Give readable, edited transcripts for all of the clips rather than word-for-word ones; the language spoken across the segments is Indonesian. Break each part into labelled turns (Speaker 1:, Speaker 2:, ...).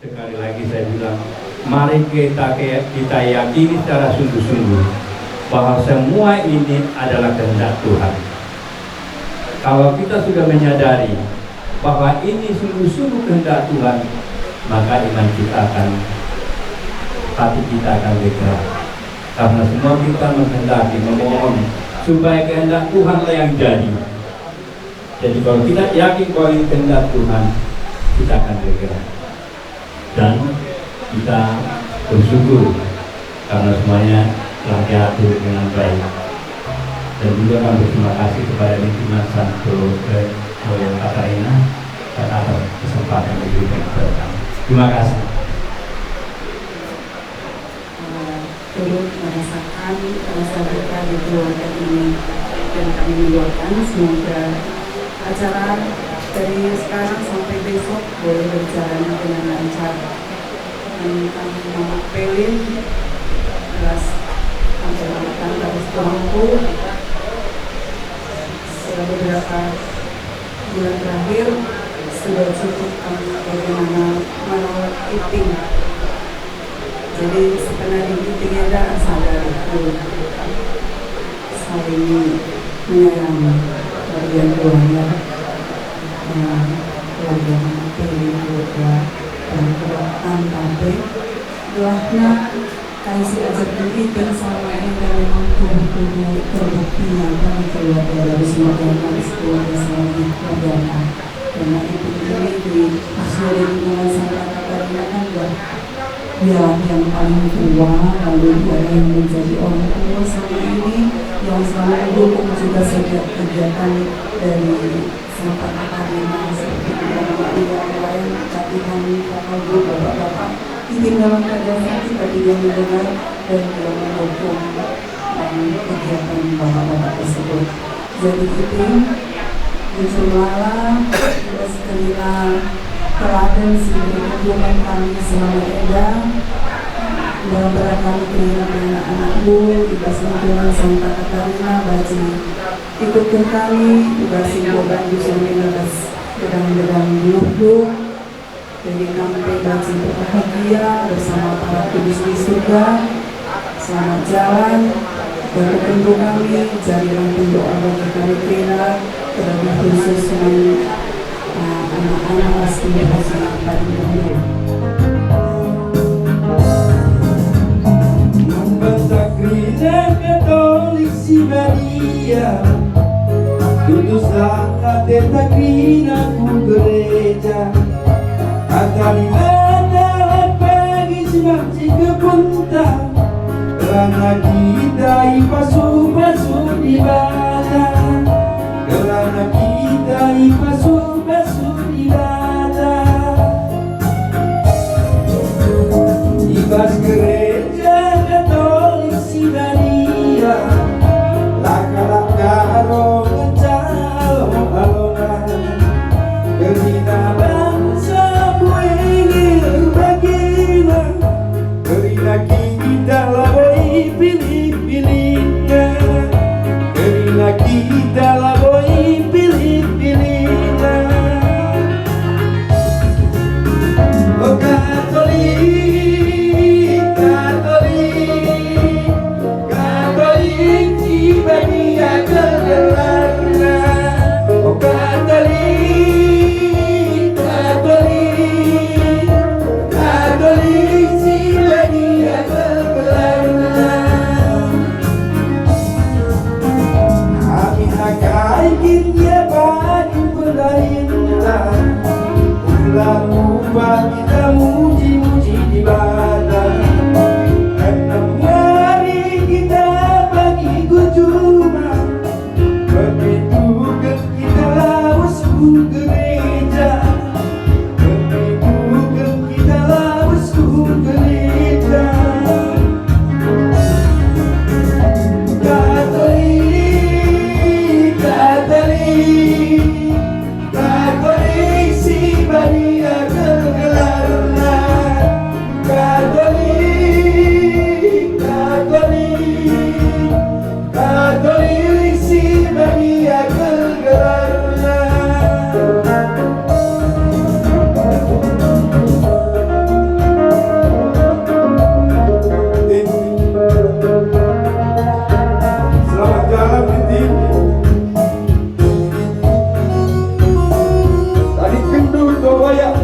Speaker 1: Sekali lagi saya bilang, mari kita yakini secara sungguh-sungguh bahwa semua ini adalah kehendak Tuhan. Kalau kita sudah menyadari bahwa ini sungguh-sungguh kehendak Tuhan, maka iman kita hati kita akan bergerak. Karena semua kita menghendaki, memohon supaya kehendak Tuhanlah yang jadi. Jadi kalau kita yakin bahwa ini kehendak Tuhan, kita akan bergerak. Dan kita bersyukur karena semuanya telah diatur dengan baik. Dan juga kami berterima kasih kepada lingkungan Santo Royal Katarina atas kesempatan yang diberikan kepada kami. Terima kasih.
Speaker 2: Turut merasakan rasa duka di keluarga ini, dan kami mendoakan semoga acara dari sekarang sampai besok boleh berjalan dengan lancar. Dan kami Mama Pelin jelas sampai makan harus mampu. Sudah beberapa bulan terakhir sudah cukup kami bagaimana menolak eating. Jadi sebenarnya di eating ada sadar itu saling menyayangi bagian keluarga. Keluarga Mama Pelin, keluarga dan keluarga Tante doanya kasih ajar eating sama yang memang tubuh terbuktinya kami keluarga dari semua keluarga selalu keluarga. Karena itu ini di usia lingkungan Santa Katarina kan dia yang paling tua, lalu dia yang menjadi orang tua sama ini yang selalu mendukung juga setiap kegiatan dari Santa Katarina seperti yang lain, latihan kapal bapak-bapak ini dalam keadaan sakit tapi dia mendengar dan dia mendukung kegiatan bapak-bapak tersebut. Jadi itu InsyaAllah kita sekalian teladan sebagai hubungan kami selama Eda dalam beragam kehidupan anak-anakmu di lingkungan Santa Katarina baca ikutkan kami di Boban di Seminas gedang-gedang duduk jadi kami baca berbahagia bersama para kudus di surga. Selamat jalan dan untuk kami jadilah doa bagi kami Trina terlebih khusus dengan anak-anak asli hasil paling dahulu.
Speaker 3: Membaca gereja Katolik Siberia, tutuslah Teta Krina ku gereja, Katarina dalam pagi simak kepunta, karena kita ipasu-pasu ibadah. Karena kita ipasu-pasu ibadah. Ibas gereja Katolik Siberia, laka-laka rongan calon-alonan, kerina bangsa buingir bagina, kerina kita laboi pilih-pilihnya, kerina kita laboi pilih-pilih.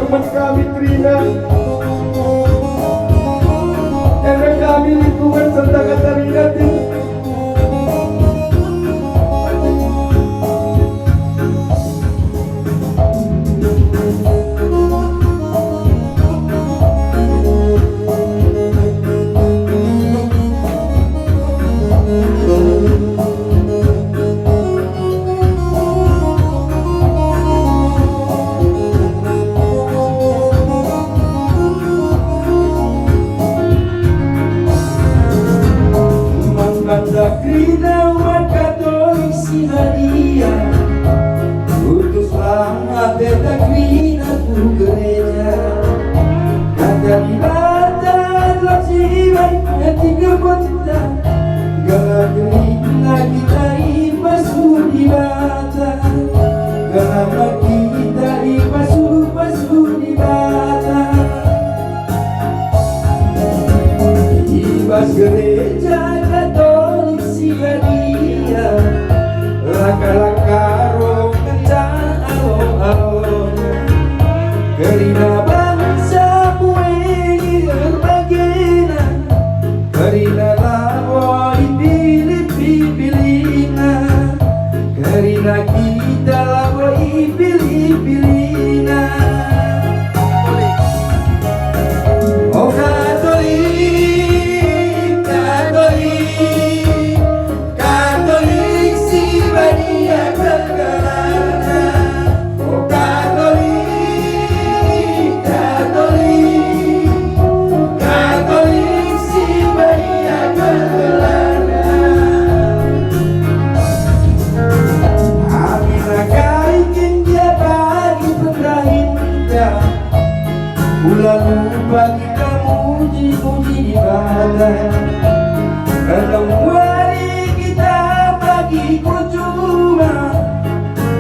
Speaker 3: teman kami Trina, RW kami lingkungan Santa Katarina Krina umat Katolik Sinadia, utuslah beta Krina ku gereja, kata ibatan laksiman tiga kota, gala Krina kita ipasu di bata, gala kita ipasu di bata, ibas gereja Katolik Sinadia, laka-laka roh kencang alon-alon, kerina bangsa muengi berbagina, kerina lawa ipilih-pilihna, kerina kita lawa ipilih-pilihna. Oh Katolik, Katolik Sinadia bergelana. Oh Katolik, Katolik Sinadia bergelana. Amina kaikin dia bagi pendahinda, ulang bagi muji-muji di badan, karena mari kita bagi cuma,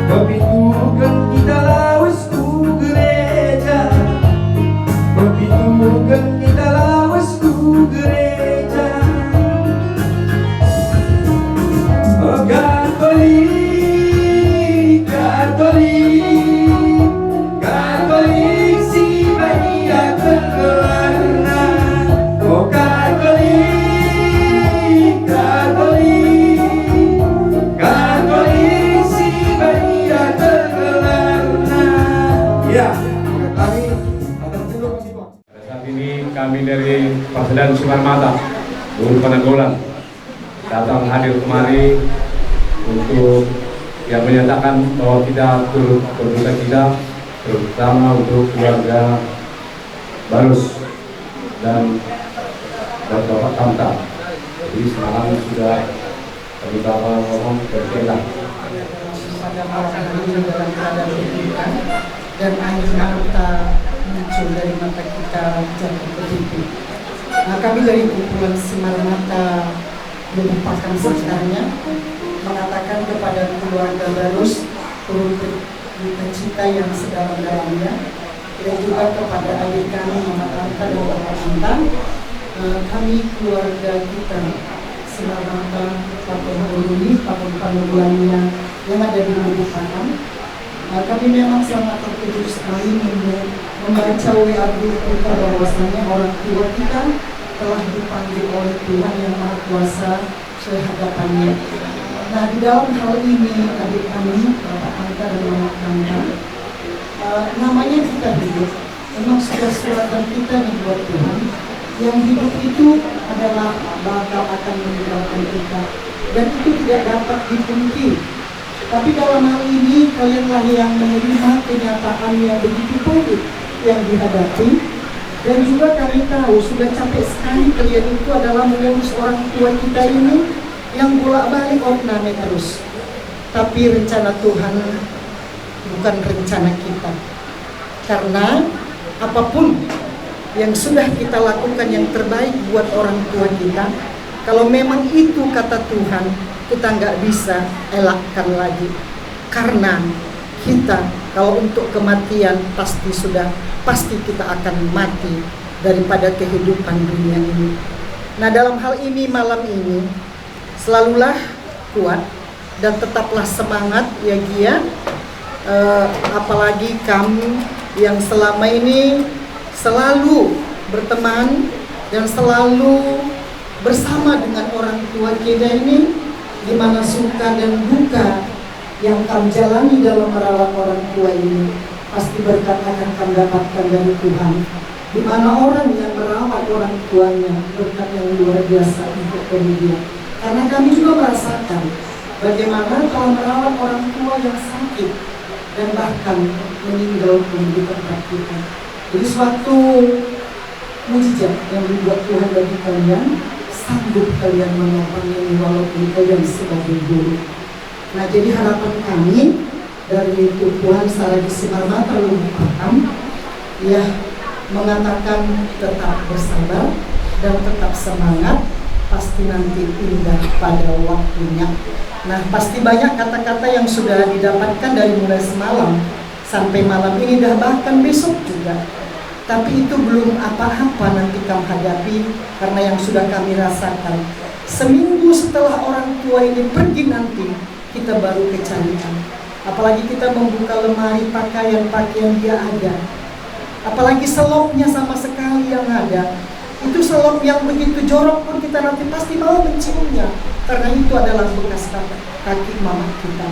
Speaker 3: kepitukan kita lawas ku gereja, kepitukan kita lawas ku gereja. Oh Katolik, Katolik Sinadia bergelana. Oh Katolik, Katolik Sinadia bergelana. Ya, kami akan dulu kasih Pak.
Speaker 4: Saat ini kami dari Pasedan Simarmata, Gunung Pananggolan, datang hadir kemari untuk yang menyatakan bahwa kita turut berduka cita, terutama untuk keluarga Barus dan Bapak Tamta. Jadi semalam sudah kami bawa ngomong berkelah.
Speaker 5: Pada malam ini dalam keadaan pendidikan dan air mata muncul dari mata kita jatuh ke pipi. Nah, kami dari kumpulan Simarmata merupakan sekitarnya mengatakan kepada keluarga Barus turut berduka cita yang sedalam-dalamnya, dan juga kepada adik kami Mama Tanta dan Bapak Tanta. Kami keluarga kita Simarmata Patung Huruni, Patung Pananggolannya yang ada di Lubuk Pakam. Kami memang sangat terkejut sekali membaca WA grup kita bahwasannya orang tua kita telah dipanggil oleh Tuhan yang Maha Kuasa sehadapannya. Nah, di dalam hal ini adik kami Bapak Tanta dan Mama Tanta, namanya kita hidup, memang sudah suratan kita nih buat Tuhan. Yang hidup itu adalah bakal akan meninggalkan kita, dan itu tidak dapat dipungkiri. Tapi dalam hal ini kalianlah yang menerima kenyataan yang begitu pahit yang dihadapi, dan juga kami tahu sudah capek sekali kalian itu adalah mengurus orang tua kita ini yang bolak-balik opname terus. Tapi rencana Tuhan bukan rencana kita, karena apapun yang sudah kita lakukan yang terbaik buat orang tua kita, kalau memang itu kata Tuhan, kita nggak bisa elakkan lagi. Karena kita kalau untuk kematian pasti kita akan mati daripada kehidupan dunia ini. Nah, dalam hal ini malam ini selalulah kuat dan tetaplah semangat ya Gia, apalagi kami yang selama ini selalu berteman dan selalu bersama dengan orang tua kita ini, di mana suka dan duka yang kami jalani dalam merawat orang tua ini pasti berkat akan kami dapatkan dari Tuhan. Di mana orang yang merawat orang tuanya berkat yang luar biasa untuk kemudian. Karena kami juga merasakan bagaimana kalau merawat orang tua yang sakit dan bahkan meninggal pun di tempat kita. Jadi suatu mujizat yang dibuat Tuhan bagi kalian, sanggup kalian menopang ini walaupun kalian sebagai guru. Nah, jadi harapan kami dari Tuhan Saragi Simarmata lebih paham, ya, mengatakan tetap bersabar dan tetap semangat, pasti nanti indah pada waktunya. Nah, pasti banyak kata-kata yang sudah didapatkan dari mulai semalam sampai malam ini, dah bahkan besok juga. Tapi itu belum apa-apa nanti kamu hadapi, karena yang sudah kami rasakan. Seminggu setelah orang tua ini pergi nanti, kita baru kecarian. Apalagi kita membuka lemari pakaian-pakaian dia ada. Apalagi selopnya sama sekali yang ada. Itu selop yang begitu jorok pun kita nanti pasti mau menciumnya, karena itu adalah bekas kaki mama kita.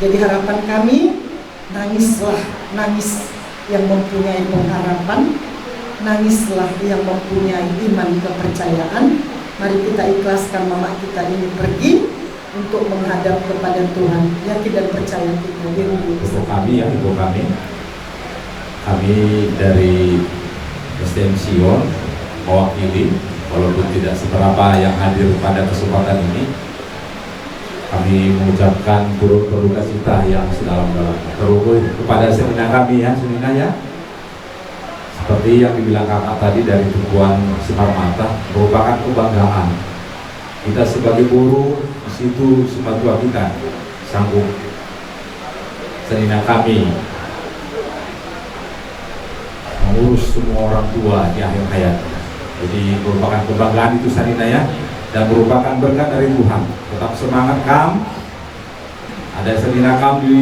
Speaker 5: Jadi harapan kami, nangislah, nangis yang mempunyai pengharapan, nangislah yang mempunyai iman kepercayaan. Mari kita ikhlaskan mama kita ini pergi untuk menghadap kepada Tuhan, yakin dan percaya kita.
Speaker 1: Untuk kami ya, untuk kami dari STM Sion mewakili, walaupun tidak seberapa yang hadir pada kesempatan ini, kami mengucapkan turut berduka cita yang sedalam-dalamnya terhubung kepada Senina kami ya, Senina ya. Seperti yang dibilang kakak tadi dari Tuan Simarmata, merupakan kebanggaan kita sebagai guru. Di situ semua kita sanggup Senina kami mengurus semua orang tua di akhir hayatnya. Jadi merupakan kebanggaan itu Senina ya, dan merupakan berkat dari Tuhan. Tetap semangat Kam. Ada Senina Kam di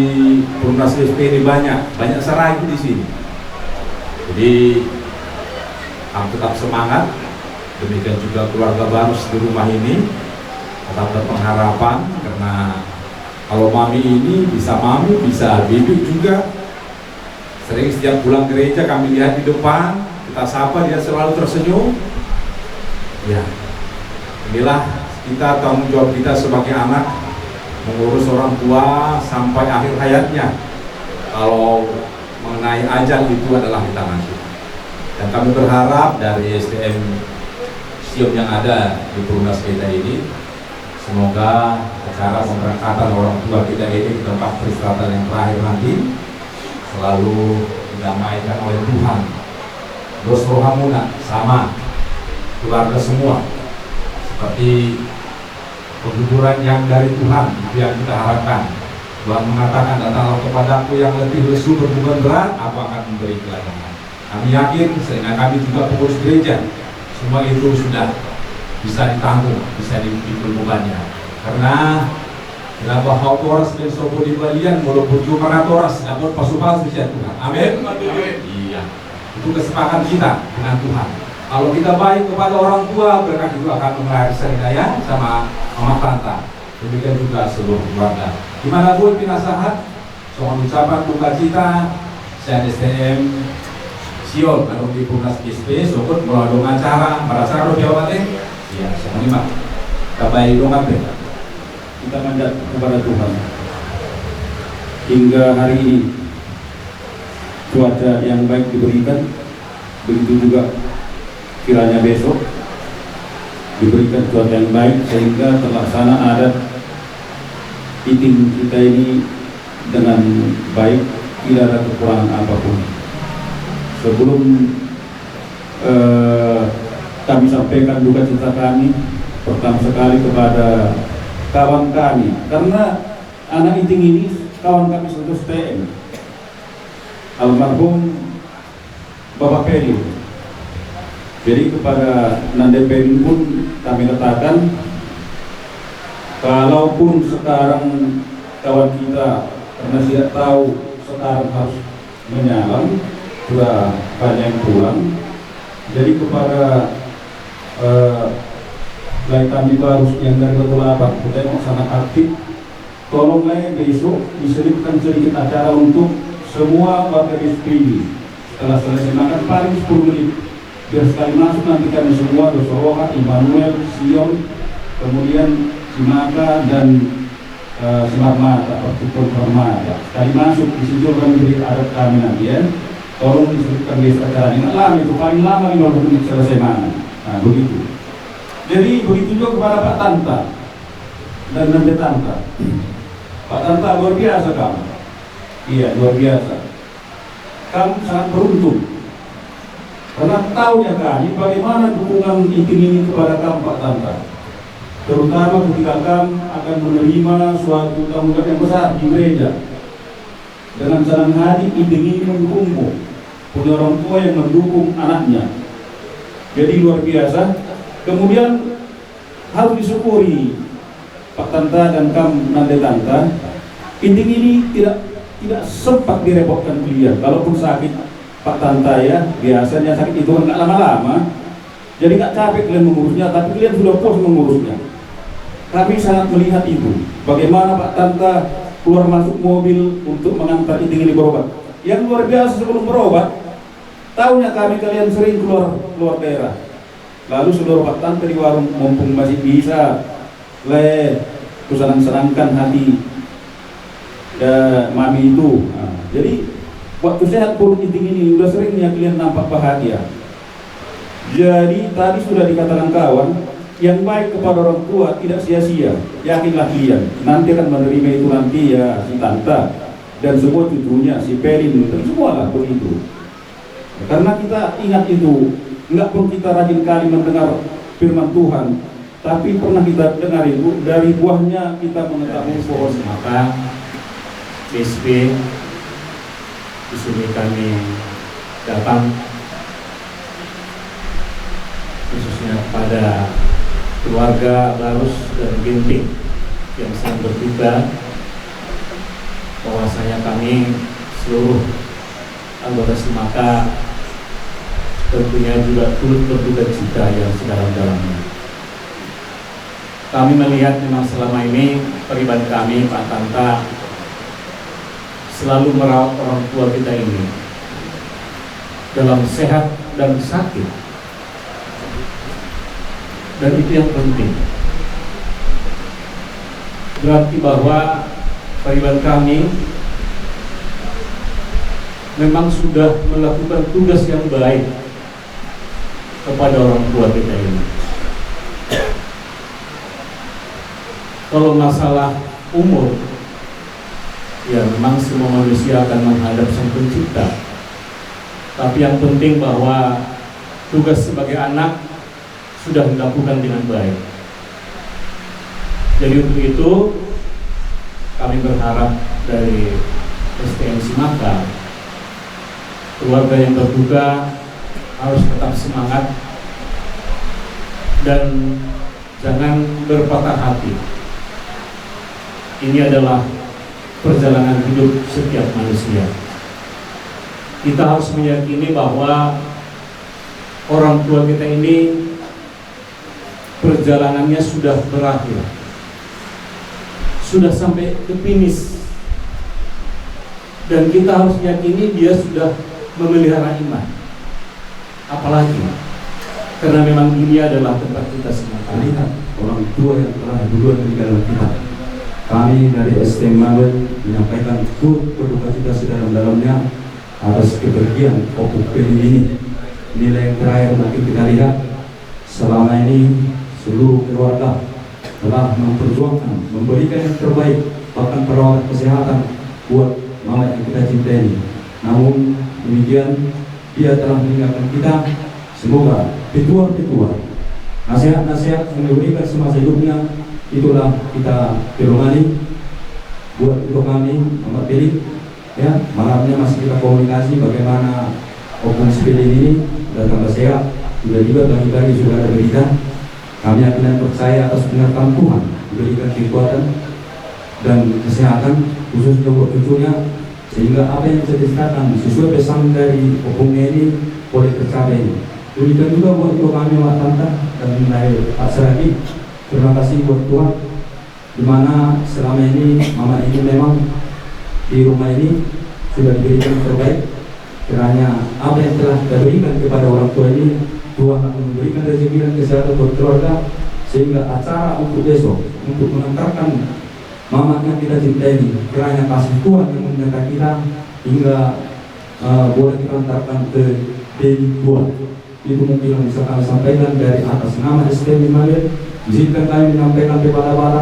Speaker 1: Perumnas SP ini banyak serai di sini. Jadi Kam tetap semangat. Demikian juga keluarga baru di rumah ini tetap berpengharapan, karena kalau mami ini bisa mami, bisa bibi juga. Sering setiap pulang gereja kami lihat di depan, kita sapa, dia selalu tersenyum. Ya, inilah kita, tanggung jawab kita sebagai anak, mengurus orang tua sampai akhir hayatnya. Kalau mengenai ajal itu adalah di tangan kita. Dan kami berharap dari STM Sion yang ada di Perumnas kita ini, semoga acara pemberangkatan orang tua kita ini di tempat peristirahatan yang terakhir nanti selalu didamaikan oleh Tuhan. Dos rohamuna sama keluarga semua, seperti penghiburan yang dari Tuhan, itu yang kita harapkan. Tuhan mengatakan, datanglah kepadaku yang lebih lesu berbeban berat, aku akan memberi kelancaran. Kami yakin, sehingga kami juga pengurus gereja, semua itu sudah bisa ditanggung, bisa dipikul bebannya. Karena kenapa autoras dan sopo di balian walaupun cuma autoras dapat pasupal sejak Tuhan. Amin. Iya. Itu kesepakatan kita dengan Tuhan. Kalau kita baik kepada orang tua, berkat itu akan mengalir hidayah sama mama tanta. Demikian juga seluruh keluarga. Gimana pun pinasahat, soal ucapan duka cita, saya STM Sion, kalau di Perumnas SP, sokot melalui acara, merasa roh jawabnya, iya, sama lima. Kabai dong apa?
Speaker 6: Kita manjat kepada Tuhan. Hingga hari ini cuaca yang baik diberikan, begitu juga kiranya besok diberikan cuaca yang baik sehingga terlaksana adat iting kita ini dengan baik, tidak ada kekurangan apapun. Sebelum kami sampaikan duka cita kami pertama sekali kepada kawan kami, karena anak iting ini kawan kami satu STM, almarhum Bapak Peri. Jadi kepada Nande Peri pun kami katakan, kalaupun sekarang kawan kita karena tidak tahu sekarang harus menyalam, sudah banyak yang pulang. Jadi kepada kami baru yang dari Betulapak, kita yang sangat aktif, tolonglah besok diselipkan sedikit acara untuk semua warga distrik ini. Setelah selesai makan paling 10 menit, biar sekali masuk nanti kami semua Dosoroha, Immanuel, Sion, kemudian Simaka dan Semarmata, Pertukuan Permata. Sekali masuk di situ kami beri adat kami nanti ya. Tolong diselipkan besok acara ini. Nggak lama itu, paling lama 50 menit selesai makan. Nah begitu. Jadi begitu juga kepada Pak Tanta dan Nante Tanta. Pak Tanta luar biasa kamu. Iya luar biasa. Kamu sangat beruntung. Karena tahunya kami bagaimana dukungan iting ini kepada kamu Pak Tanta. Terutama ketika kamu akan menerima suatu tanggung jawab yang besar di gereja. Dengan senang hati iting ini mendukungmu. Punya orang tua yang mendukung anaknya. Jadi luar biasa. Kemudian harus disyukuri Pak Tanta dan kamu Nante Tanta. Iting ini tidak sempat direpotkan beliau. Kalaupun sakit Pak Tanta ya, biasanya sakit itu nggak lama-lama. Jadi nggak capek kalian mengurusnya, tapi kalian sudah puas mengurusnya. Kami sangat melihat itu. Bagaimana Pak Tanta keluar masuk mobil untuk mengantar iting ini berobat. Yang luar biasa sebelum berobat, tahunya kalian sering keluar daerah. Lalu saudara Pak Tanta di warung mumpung masih bisa kusenang-senangkan hati mami itu. Nah, jadi waktu sehat pun iting ini udah seringnya kalian nampak bahagia. Jadi tadi sudah dikatakan kawan, yang baik kepada orang tua tidak sia-sia. Yakinlah kalian, nanti akan menerima itu nanti ya si Tanta dan semua cucunya, si Pelin dan semualah begitu. Karena kita ingat itu. Enggak pun kita rajin kali mendengar firman Tuhan, tapi pernah kita dengar itu dari buahnya kita mengetahui pohon.
Speaker 1: Maka BSP di sini kami datang khususnya kepada keluarga Barus dan Ginting yang sedang berduka, bahwasanya kami seluruh anggota Simaka tentunya juga turut berduka cita yang sedalam-dalamnya. Kami melihat memang selama ini pribadi kami Pak Tanta selalu merawat orang tua kita ini dalam sehat dan sakit, dan itu yang penting. Berarti bahwa pribadi kami memang sudah melakukan tugas yang baik kepada orang tua kita ini. Kalau masalah umur, ya memang semua manusia akan menghadap Sang Pencipta. Tapi yang penting bahwa tugas sebagai anak sudah dilakukan dengan baik. Jadi untuk itu kami berharap dari STM Simaka, keluarga yang berduka harus tetap semangat dan jangan berpatah hati. Ini adalah perjalanan hidup setiap manusia. Kita harus meyakini bahwa orang tua kita ini perjalanannya sudah berakhir, sudah sampai ke finish, dan kita harus yakini dia sudah memelihara iman. Apalagi karena memang dunia adalah tempat kita semua.
Speaker 7: Lihat orang tua yang telah duluan meninggal kita. Kami dari STM Mawet menyampaikan turut berduka cita sedalam-dalamnya atas kepergian Opuk Pelin ini. Nilai yang terakhir mungkin kita lihat, selama ini seluruh keluarga telah memperjuangkan, memberikan yang terbaik, bahkan perawat kesehatan buat mama yang kita cintai. Namun demikian, dia telah meninggalkan kita. Semoga petua-petua, nasihat-nasihat yang diberikan semasa hidupnya, itulah kita perlomani buat untuk kami Muhammad Pelin. Ya, malamnya masih kita komunikasi bagaimana Opung Pelin ini datang ke sehat. Juga bagi-bagi sudah ada berita. Kami yakin dan percaya atas pengertian Tuhan diberikan kekuatan dan kesehatan, khususnya buat cucunya. sehingga apa yang bisa diserahkan sesuai pesan dari opungnya ini boleh tercapai. Demikian juga buat kami Pak Tanta dan dari Pak Seragi, terima kasih buat Tuhan dimana selama ini mama ini memang di rumah ini sudah diberikan yang terbaik. Kiranya apa yang telah kita berikan kepada orang tua ini, Tuhan akan memberikan rezeki dan kesehatan buat keluarga, sehingga acara untuk besok untuk mengantarkan mama yang kita cintai ini, kiranya kasih Tuhan yang menyertai kita hingga boleh kita antarkan ke Dewi Tuhan. Itu mungkin yang bisa kami sampaikan dari atas nama STM Imalir. Izinkan kami menyampaikan kepada para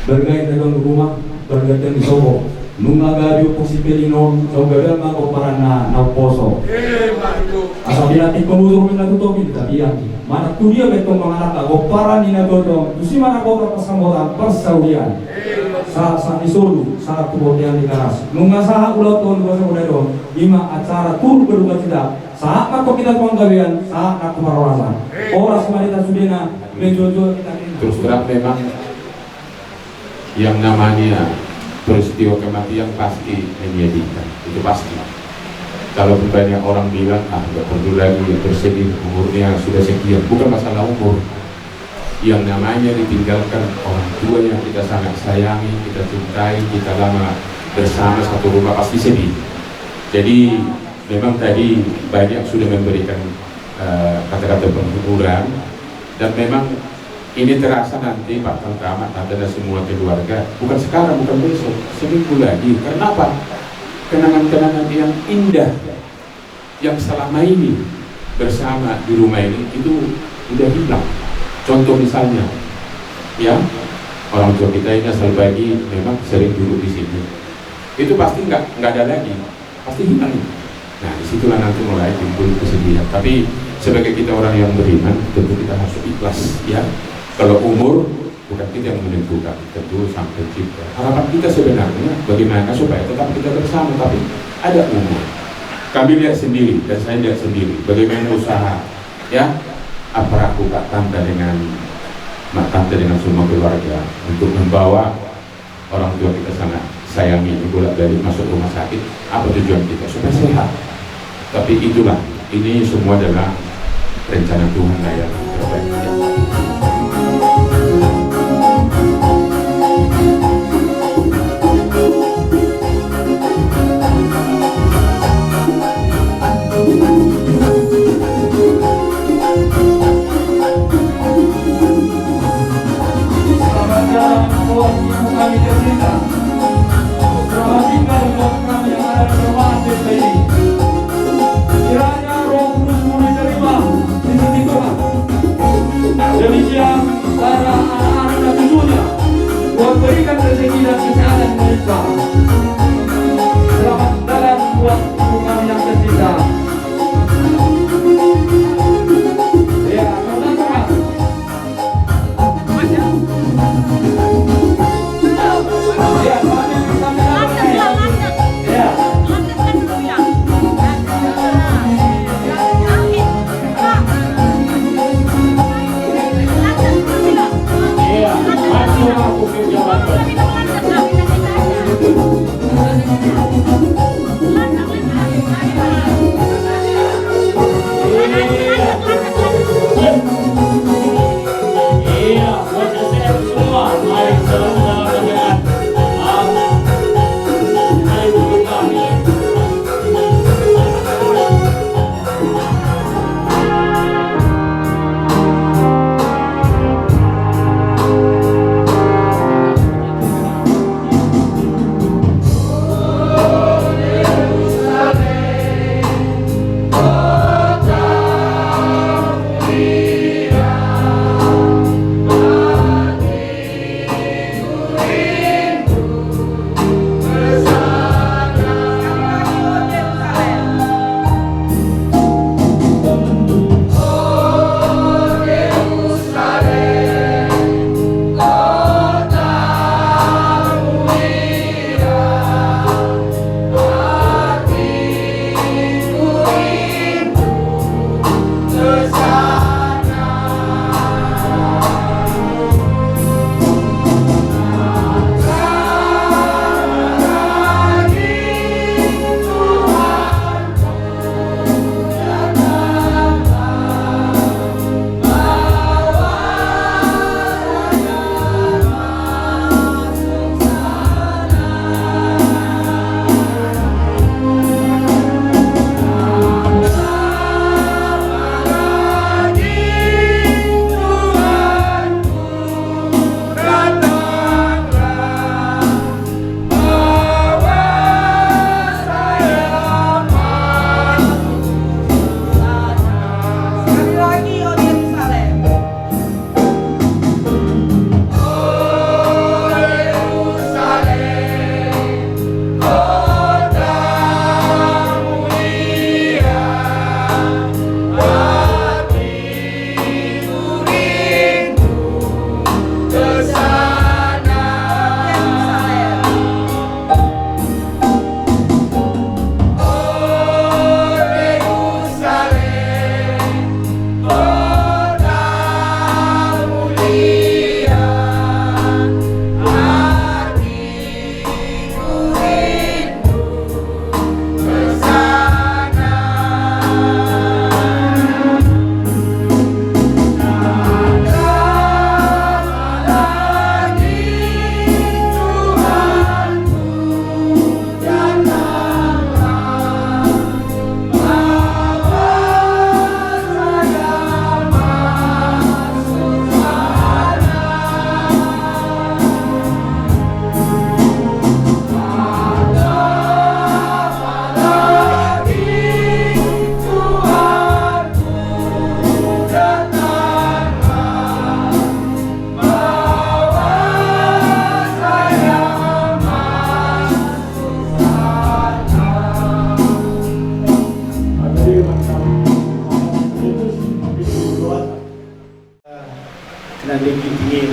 Speaker 7: bergaya dagang rumah, bergaya yang disobo nunga gabi upusi pelino sogagal mga para na poso asabi natin kumuturumin na tutupin tabiyan mana tudia betong mga anak ko para ni nagodong tusi mana ko kapasamotan persawian sa isolu sa tubotian di karas nunga saha ulat ton ko sa udero lima acara tur berduka tidak saat ako kita panggawian saat aku marorasan oras marita sudena menjojo kita
Speaker 8: terus terang memang yang namanya peristiwa kematian pasti menyedihkan, itu pasti. Kalau banyak orang bilang, nggak perlu lagi bersedih, umurnya sudah sekian, bukan masalah umur. Yang namanya ditinggalkan orang tua yang kita sangat sayangi, kita cintai, kita lama bersama satu rumah, pasti sedih. Jadi memang tadi banyak sudah memberikan kata-kata penghiburan, dan memang ini terasa nanti Pak Tantama, Tante dan semua keluarga, bukan sekarang, bukan besok, seminggu lagi. Karena apa? Kenangan-kenangan yang indah yang selama ini bersama di rumah ini itu udah hilang. Contoh misalnya, ya orang tua kita ini asal bayi memang sering duduk di sini. Itu pasti nggak ada lagi, pasti hilang. Nah disitulah nanti mulai timbul kesedihan. Tapi sebagai kita orang yang beriman, tentu kita harus ikhlas, ya. Kalau umur bukan kita yang menentukan, tentu Sang Pencipta. Harapan kita sebenarnya bagaimana supaya tetap kita bersama, tapi ada umur. Kami lihat sendiri dan saya lihat sendiri bagaimana usaha, ya, aparaku Pak Tante dengan Mak Tante dengan semua keluarga untuk membawa orang tua kita sangat sayangi ini bolak-balik masuk rumah sakit. Apa tujuan kita? Supaya sehat. Tapi itulah, ini semua adalah rencana Tuhan yang terbaik.
Speaker 3: Kiranya Roh Kudus diterima di sisi Tuhan.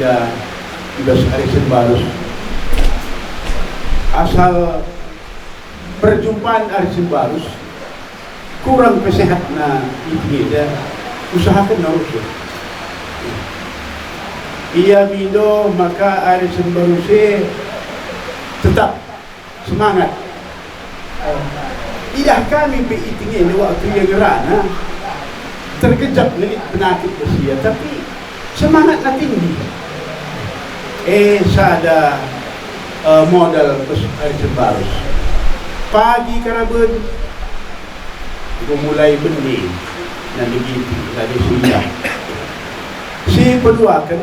Speaker 3: eda ibas Arisan Barus. Asal perjumpaan Arisan Barus kurang pesehat na eda, usahakan na usul. Ia bido maka Arisan Barus tetap semangat. Tidak kami itingin waktu yang rana terkejap dengan penyakit usia, tapi semangat na tinggi. Sada modal Arisan Barus. Pagi karabun, aku mulai benih dan begitu tadi siang. Si kedua kan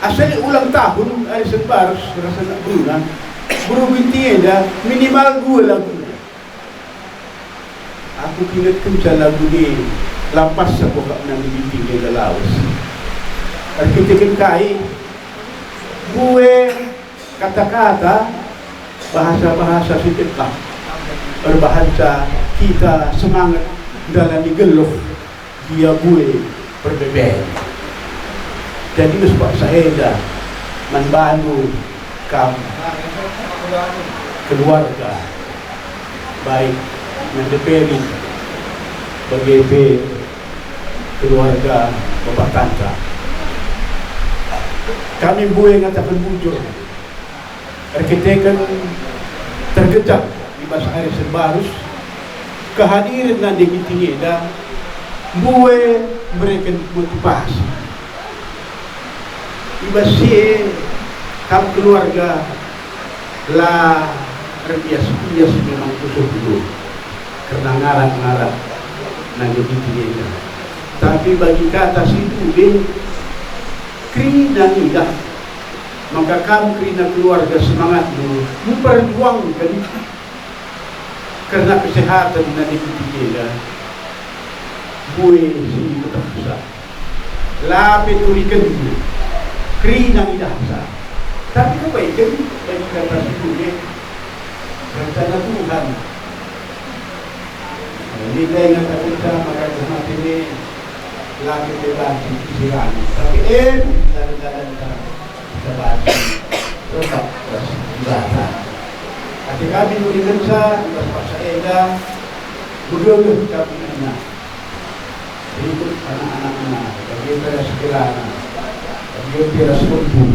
Speaker 3: asal ulang tahun Arisan Barus rasa nak berulang. Buru binti eda minimal 2 lagu. Aku ingat kencang lagu ni lapas sa buka ng binti eda lawas. Arkitektur kai gue kata-kata bahasa-bahasa sitiklah berbahasa kita semangat dalam digeluh dia gue berbebel. Jadi sebab saya membantu kamu keluarga baik yang dipilih bagi keluarga Bapak Tanta. Kami buai ngatakan bujur arkitektur terkejap di bahasa Arisan Barus kehadiran nanti tinggi dan buai memberikan motivasi ibasi kamu keluarga lah bias memang khusus dulu karena ngarat-ngarat nanti tinggi. Tapi bagi kata situ dia krina indah, maka kamu krina keluarga semangatmu memperjuangkan karena kesehatan nanti tinggi. Bue sini tetap besar. Lapi turikan krina indah besar. Tapi kebaikan bagi kata situ dia rencana Tuhan. Ini saya ingat kita maka jemaat ini lagi bebas pikiran. Tapi dalam kita baca tetap berasa. Hati kami nulisan sa bahasa Eda bergelut kami anak. Ikut anak-anaknya bagi beras kirana, bagi beras kumpul.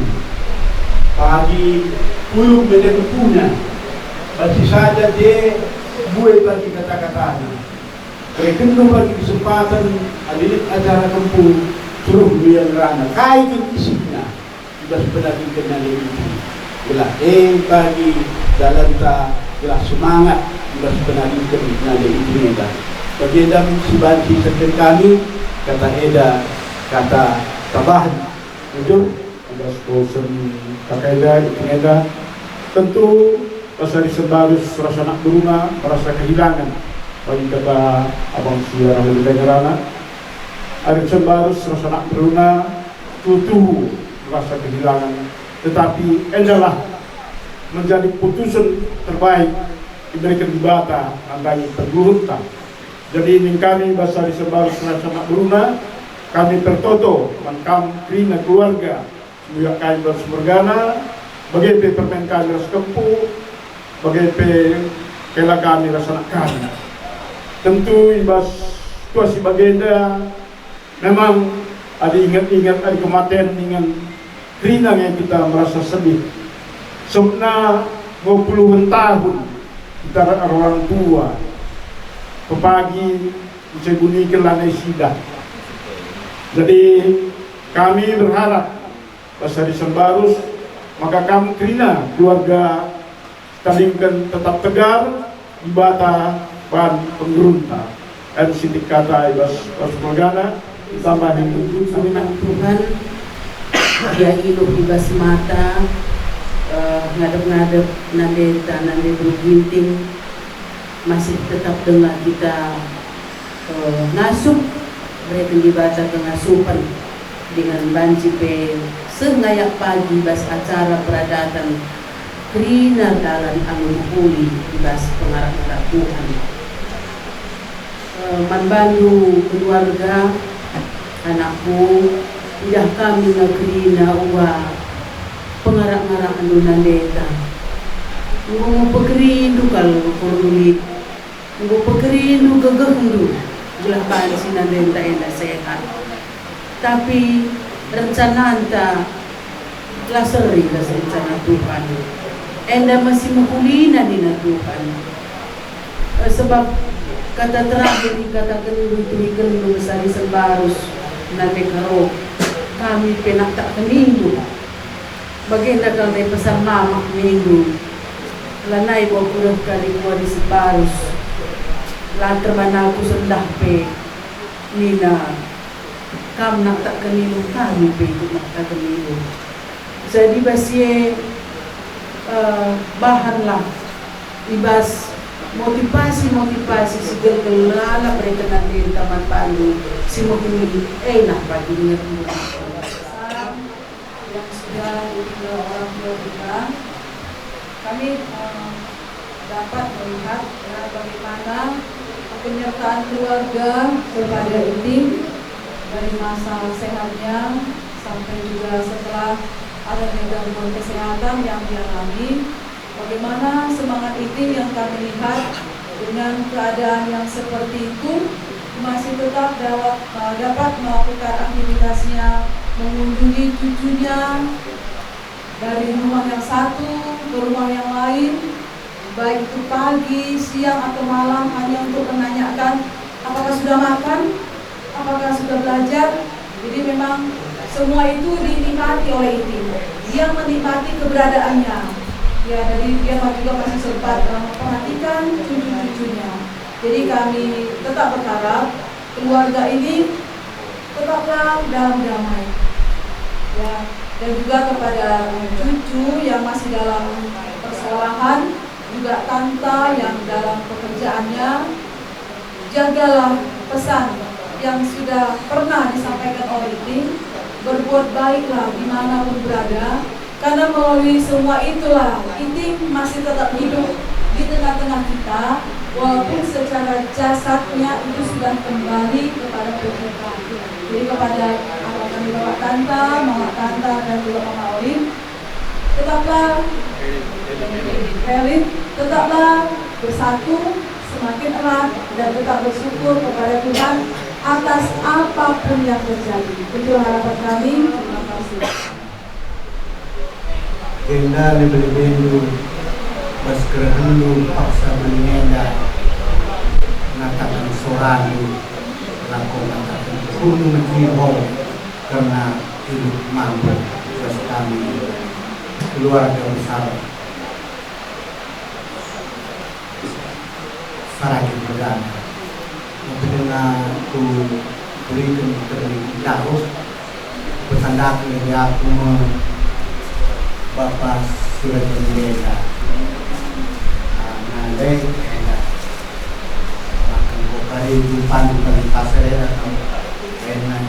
Speaker 3: Pagi puluh beda punya. Pasti saja dia buai bagi kata-katanya. Kena bagi kesempatan adilit acara kampung suruh biang rana. Kaikan isinya. Sudah sebenarnya kenal itu. Bila pagi dalam tak bila semangat. Sudah sebenarnya kenal itu. Bagi Eda si banci serta kami kata Eda kata tabahan. Betul? Ada sponsor kata Eda itu Eda. Tentu pas Arisan Barus rasa nak berunga, merasa kehilangan bagi kata abang siara lebih dengarana. Arisan Barus rasa nak berunga, tutu merasa kehilangan. Tetapi adalah menjadi putusan terbaik diberikan di bata antara perguruntan. Jadi ini kami bahasa Arisan Barus rasa nak berunga, kami tertoto mengkam krina keluarga, semuanya kami bersemergana, bagi permen kami ras kempu, bagi kela kami rasa nak kami. Tentu ibas situasi bagenda memang ada ingat-ingat ada kematian dengan krina yang kita merasa sedih. Sebenarnya 20 tahun kita orang tua pepagi bisa gunikan lanai sidah. Jadi kami berharap bahasa Arisan Barus maka kami krina keluarga talingkan tetap tegar di bata ban penggerunta dan sitik kata ibas Magana ditambah dengan
Speaker 2: Firman Tuhan dia hidup ibas mata ngadep-ngadep nade berginting masih tetap dengar kita ngasup mereka dibaca kengasupan dengan banci pe sengayak pagi bas acara peradatan krina dalan angupuli ibas pengarah-arah Tuhan. Membantu keluarga anakku
Speaker 5: tidak kami nagrina uwa pengarak-ngarak anunan deta. Ngomong pekerindu kalau korunit, ngomong pekerindu gegehndu, belah kan sinan deta enda sehat. Tapi rencana anta telah sering rencana Tuhan. Enda masih menghulina di Tuhan. Sebab kata terakhir kata kendu besar sembarus nanti karo kami penak tak kenindu. Bagaimana kalau dari pesan mama minggu lanai bawa kurang kali gua di sembarus lantar mana aku sendah pe nina kam nak tak kenindu kami pe nak tak kenindu. Jadi basie bahanlah ibas motivasi segala mereka nanti di Taman Pandu si mungkin enak baginya
Speaker 2: yang sudah ditinggal orang tua kita. Kami dapat melihat bagaimana penyertaan keluarga kepada Iting dari masa sehatnya sampai juga setelah adanya gangguan kesehatan yang dialami. Bagaimana semangat Iting yang kami lihat dengan keadaan yang seperti itu masih tetap dapat melakukan aktivitasnya, mengunjungi cucunya dari rumah yang satu ke rumah yang lain, baik itu pagi, siang atau malam, hanya untuk menanyakan apakah sudah makan, apakah sudah belajar. Jadi memang semua itu dinikmati oleh Iting. Dia menikmati keberadaannya. Ya, dari dia juga masih sempat memperhatikan cucu-cucunya. Jadi kami tetap berharap keluarga ini tetaplah dalam damai. Ya, dan juga kepada cucu yang masih dalam persekolahan, juga tante yang dalam pekerjaannya, jagalah pesan yang sudah pernah disampaikan oleh Iting, berbuat baiklah dimanapun berada. Karena melalui semua itulah Iting masih tetap hidup di tengah-tengah kita, walaupun secara jasadnya itu sudah kembali kepada Tuhan. Jadi kepada Bapak Tanta, Mama Tanta dan juga Mama Olin, tetaplah bersatu semakin erat dan tetap bersyukur kepada Tuhan atas apapun yang terjadi. Itu harapan kami. Terima kasih.
Speaker 3: Kenda lebih-lebih baskerahulu paksa menenda ngatakan soranu lakon ngatakan kuno menjiho karena hidup mampu terus kami keluarga besar saragi perdana dengan ku berikan tahu bertanda dari aku Bapak sudah berbeda. Nalai, makan kokari bukan di pasar atau enak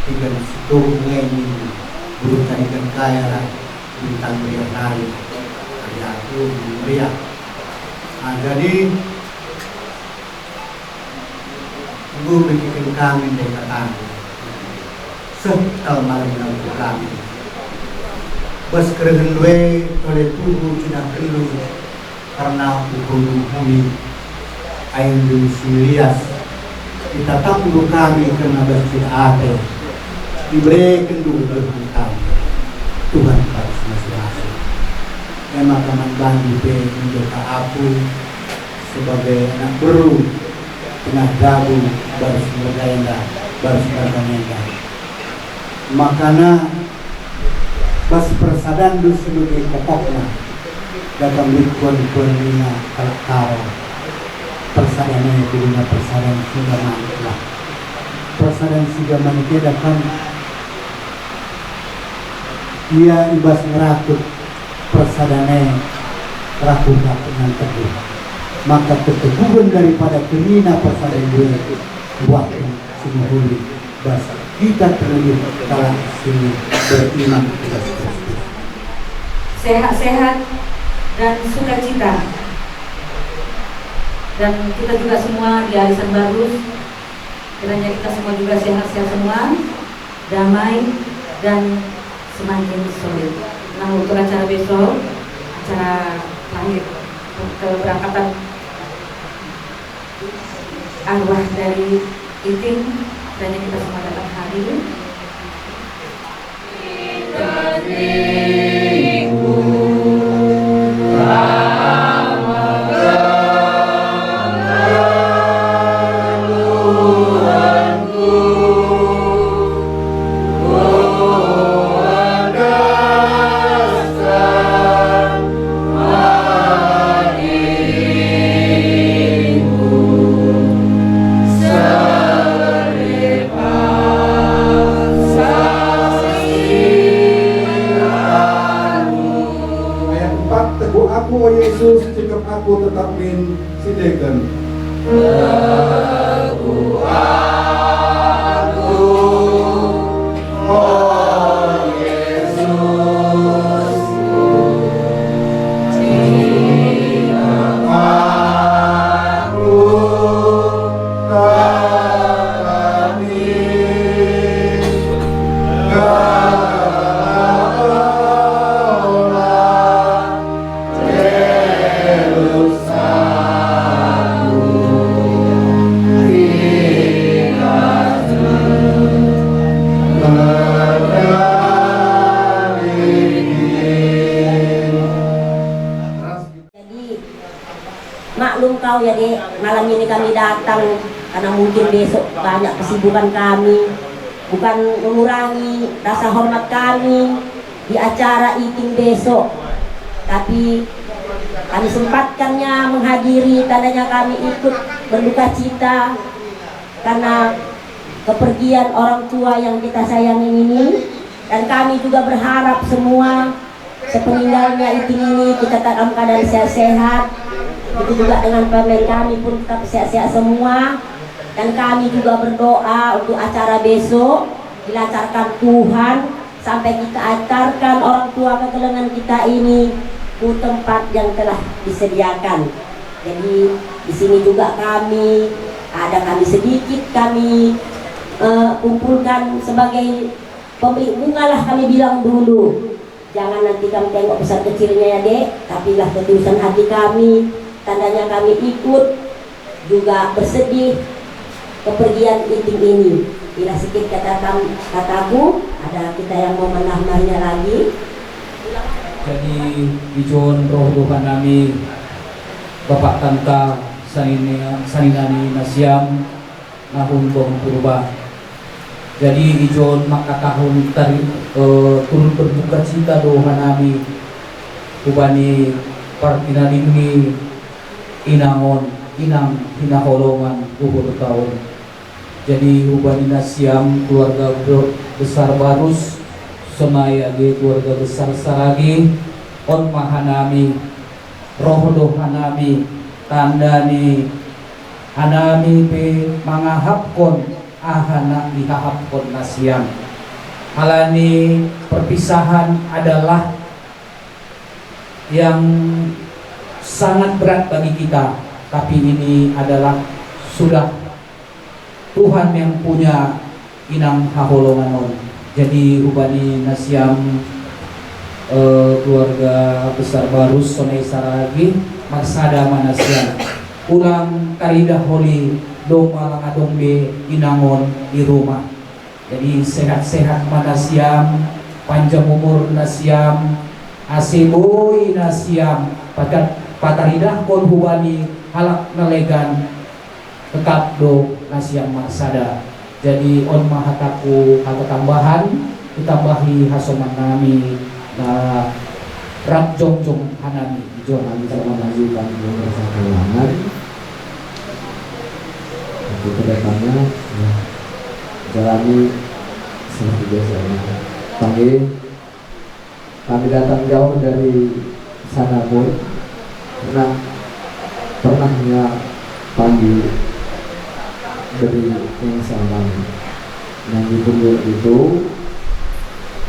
Speaker 3: tiga situ ini berutan ikan kaya bintang meriah hari aku meriah. Jadi ibu bikin kami dekatan setel malam menunggu kami. Bas kerendwe oleh tubuh tidak perlu karena bulu bumi air dulu silias kita tangguh kami karena bersih ada diberikan dulu Tuhan kami Tuhan harus masing-masing memang teman bandi menjaga aku sebagai anak beru tengah gabung baru sebagainya makanya bas persadan du sebagai pokoknya datang likuan-likuan lina kalak-karo persadannya dulunya persadan sigaman lah persadan sigaman itu datang ia ibas ngerakut persadannya rakut-rakut dengan teguh maka keteguhan daripada kerina persadan dua buat singhuli bas kita terlebih dalam sini beriman kita
Speaker 9: sehat-sehat dan sukacita dan kita juga semua di Arisan Barus kiranya kita semua juga sehat-sehat semua damai, dan semakin solid. Nah, untuk acara besok, acara terakhir keberangkatan arwah dari Iting, dan kita semua datang hadir.
Speaker 3: Aku, O Yesus, jika aku tetap min sideken. Teguh aku, O Yesus, jika aku tetap min
Speaker 10: maklum kau ya dek, malam ini kami datang karena mungkin besok banyak kesibukan kami, bukan mengurangi rasa hormat kami di acara Iting besok, tapi kami sempatkannya menghadiri, tandanya kami ikut berduka cita karena kepergian orang tua yang kita sayangi ini, dan kami juga berharap semua sepeninggalnya Iting ini kita dalam keadaan sehat-sehat. Itu juga dengan pemain kami pun tetap sehat-sehat semua, dan kami juga berdoa untuk acara besok dilancarkan Tuhan sampai kita acarkan orang tua kegelengan kita ini ke tempat yang telah disediakan. Jadi di sini juga kami sedikit kami kumpulkan sebagai pemberi bunga lah, kami bilang dulu. Jangan nanti kami tengok besar kecilnya ya dek, tapi lah ketulusan hati kami. Tandanya kami ikut juga bersedih kepergian Iting ini. Bila sedikit kataku, ada kita yang mau menambahnya lagi.
Speaker 11: Jadi ijon roh Tuhan kami Bapak Tanta Saninani Nasyam Nahun Bong Purba. Jadi ijon maka tahun turun berbuka cinta doa nami kubani partinadini inangon inang hinaholongan uhur tahun. Jadi ubani Nasyam keluarga besar Barus semayagi keluarga besar Saragi on mahanami roh dohanami tandani hanami pe mangahapkon ahana dihahapkon Nasyam. Halani perpisahan adalah yang sangat berat bagi kita, tapi ini adalah sudah Tuhan yang punya inang haholonganon. Jadi ubani Nasyam keluarga besar Barus Sonai Saragi maksada Nasyam ulang karidah holi doma langadombe inangon di rumah. Jadi sehat-sehat Nasyam, panjang umur Nasyam, asiboy Nasyam, pataridah kon hubani halak nalegan tetap do Nasyam maksada. Jadi on mahataku atau tambahan ditambahi hasoman nami na rak jongjong hanami
Speaker 12: jong kami sama lanjutkan merasa kehilangan untuk kedatangannya ya, jalani seperti biasanya. Panggil kami datang jauh dari sana pun pernahnya panggil dari yang sama yang ditunggu itu.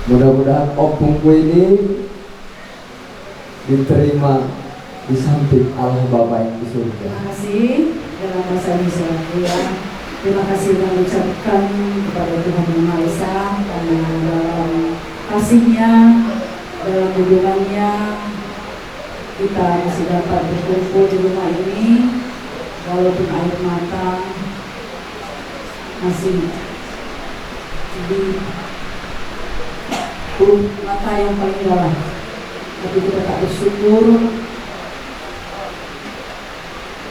Speaker 12: Mudah-mudahan opungku ini diterima di samping Allah Bapa yang di surga.
Speaker 2: Terima kasih dalam bahasa Indonesia. Terima kasih kami ucapkan kepada Tuhan Yang Maha Esa. dalam kasihnya, dalam hubungannya, kita masih dapat berkumpul di rumah ini, walaupun air mata masih di mata yang paling dalam, tapi kita tak bersyukur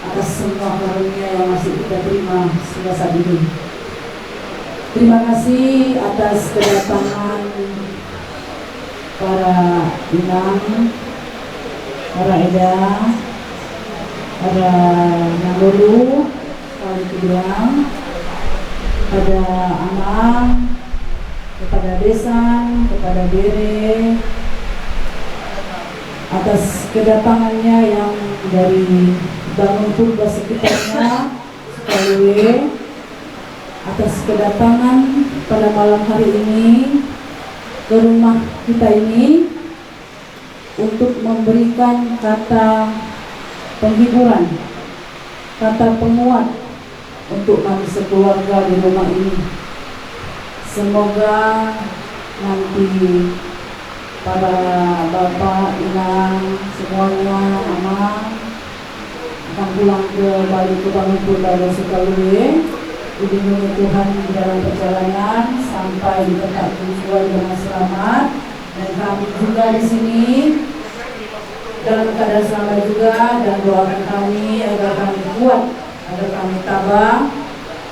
Speaker 2: atas semua karunia yang masih kita terima hingga saat ini. Terima kasih atas kedatangan para inang, para eda, para nalulu, para kibilang, pada anak, kepada besan, kepada bere, atas kedatangannya yang dari bangun purba sekitarnya, sekali atas kedatangan pada malam hari ini ke rumah kita ini untuk memberikan kata penghiburan, kata penguat untuk kami sekeluarga di rumah ini. Semoga nanti para bapak, inang, semuanya, mama akan pulang ke balik ke Bangun Purba dan Sukalue, dilindungi Tuhan di dalam perjalanan sampai di tempat tujuan dengan selamat, dan kami juga di sini dalam keadaan selamat juga, dan doakan kami agar kami kuat, agar kami tabah,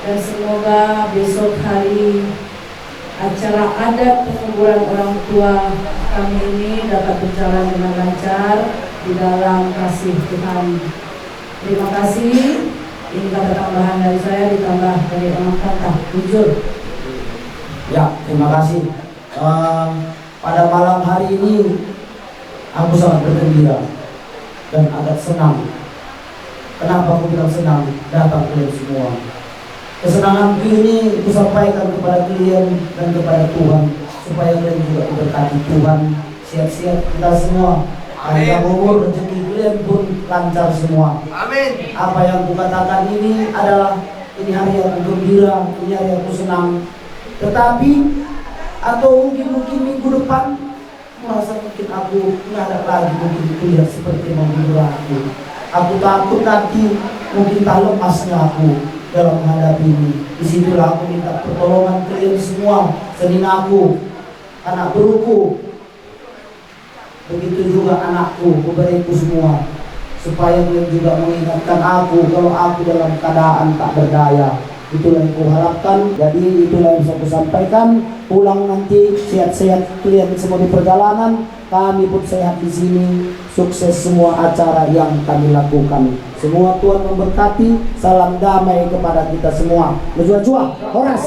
Speaker 2: dan semoga besok hari acara adat penguburan orang tua kami ini dapat berjalan dengan lancar di dalam kasih Tuhan. Terima kasih. Ini kata tambahan dari saya ditambah dari orang kata jujur.
Speaker 13: Ya, terima kasih. Pada malam hari ini aku sangat bergembira dan agak senang. Kenapa aku bilang senang? Datang kalian semua. Kesenanganku ini aku sampaikan kepada kalian dan kepada Tuhan, supaya kalian juga diberkati Tuhan. Siap-siap kita semua. Panjang umur, rezeki kalian pun lancar semua. Amin. Apa yang kukatakan ini adalah ini hari yang gembira, ini hari yang aku senang. Tetapi atau mungkin minggu depan merasa mungkin aku nggak ada lagi mungkin kuliah seperti menghibur aku. Aku takut nanti mungkin tak lepasnya aku dalam menghadapi ini. Disitulah aku minta pertolongan kalian semua, senin aku, anak beruku, begitu juga anakku, kuberiku semua, supaya kalian juga mengingatkan aku kalau aku dalam keadaan tak berdaya. Itulah yang kuharapkan. Jadi itulah yang bisa kusampaikan. Pulang nanti sehat-sehat kalian semua di perjalanan, kami pun sehat di sini. Sukses semua acara yang kami lakukan. Semua Tuhan memberkati. Salam damai kepada kita semua. Berjuang-juang, Horas.